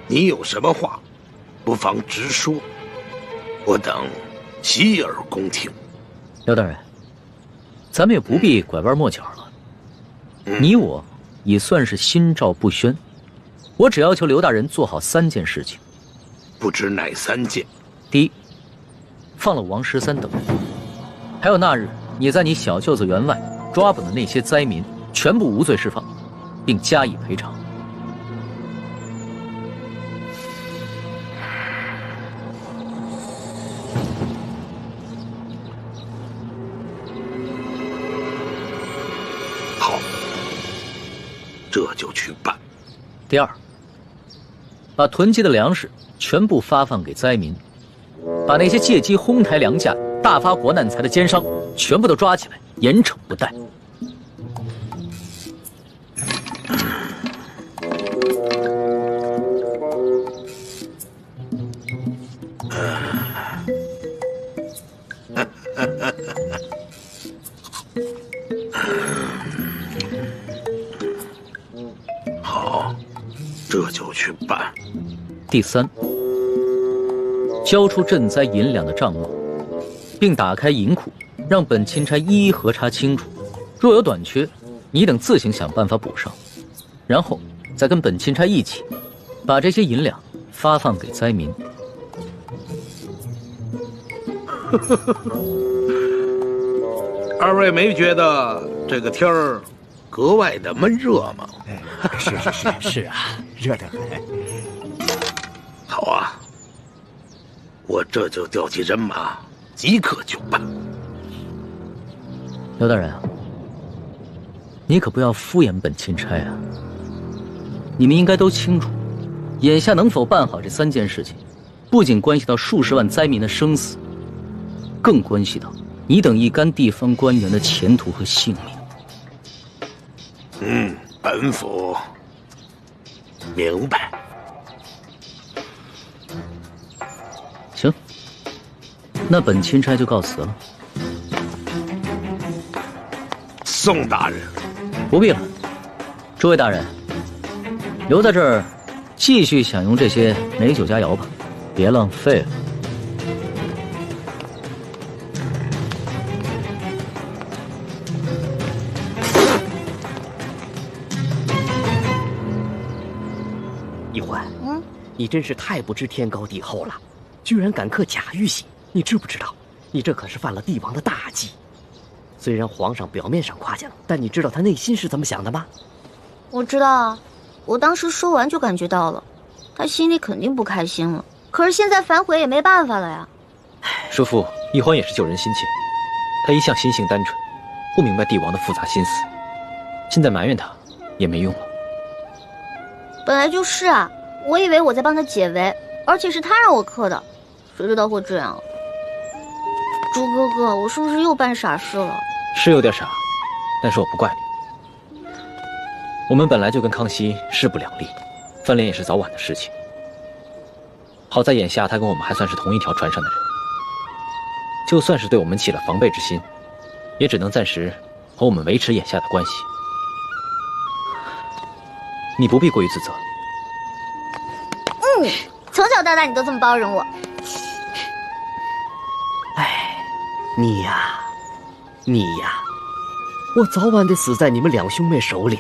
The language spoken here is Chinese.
你有什么话，不妨直说，我等洗耳恭听。刘大人，咱们也不必拐弯抹角了。你我已算是心照不宣，我只要求刘大人做好3件事情。不知哪3件？第一，放了王13等人，还有那日你在你小舅子园外抓捕的那些灾民，全部无罪释放，并加以赔偿。好，这就去办。第二，把囤积的粮食全部发放给灾民，把那些借机哄抬粮价、大发国难财的奸商全部都抓起来，严惩不贷。好，这就去办。第三，交出赈灾银两的账目，并打开银库，让本钦差一一核查清楚，若有短缺，你等自行想办法补上，然后再跟本钦差一起，把这些银两发放给灾民。二位没觉得这个天儿格外的闷热吗？是啊，热得很。好啊，我这就调集人马，即刻就办。刘大人啊，你可不要敷衍本钦差啊！你们应该都清楚，眼下能否办好这3件事情，不仅关系到数十万灾民的生死，更关系到你等一干地方官员的前途和性命。本府明白。行，那本钦差就告辞了。宋大人，不必了。诸位大人，留在这儿，继续享用这些美酒佳肴吧，别浪费了。一环，你真是太不知天高地厚了，居然敢刻假玉玺！你知不知道，你这可是犯了帝王的大忌。虽然皇上表面上夸奖，但你知道他内心是怎么想的吗？我知道啊，我当时说完就感觉到了，他心里肯定不开心了。可是现在反悔也没办法了呀。叔父，一欢也是救人心切，他一向心性单纯，不明白帝王的复杂心思，现在埋怨他也没用了。本来就是啊，我以为我在帮他解围，而且是他让我刻的，谁知道会这样。朱哥哥，我是不是又办傻事了？是有点傻，但是我不怪你。我们本来就跟康熙势不两立，翻脸也是早晚的事情。好在眼下他跟我们还算是同一条船上的人，就算是对我们起了防备之心，也只能暂时和我们维持眼下的关系。你不必过于自责。从小到大你都这么包容我。你呀，我早晚得死在你们2兄妹手里。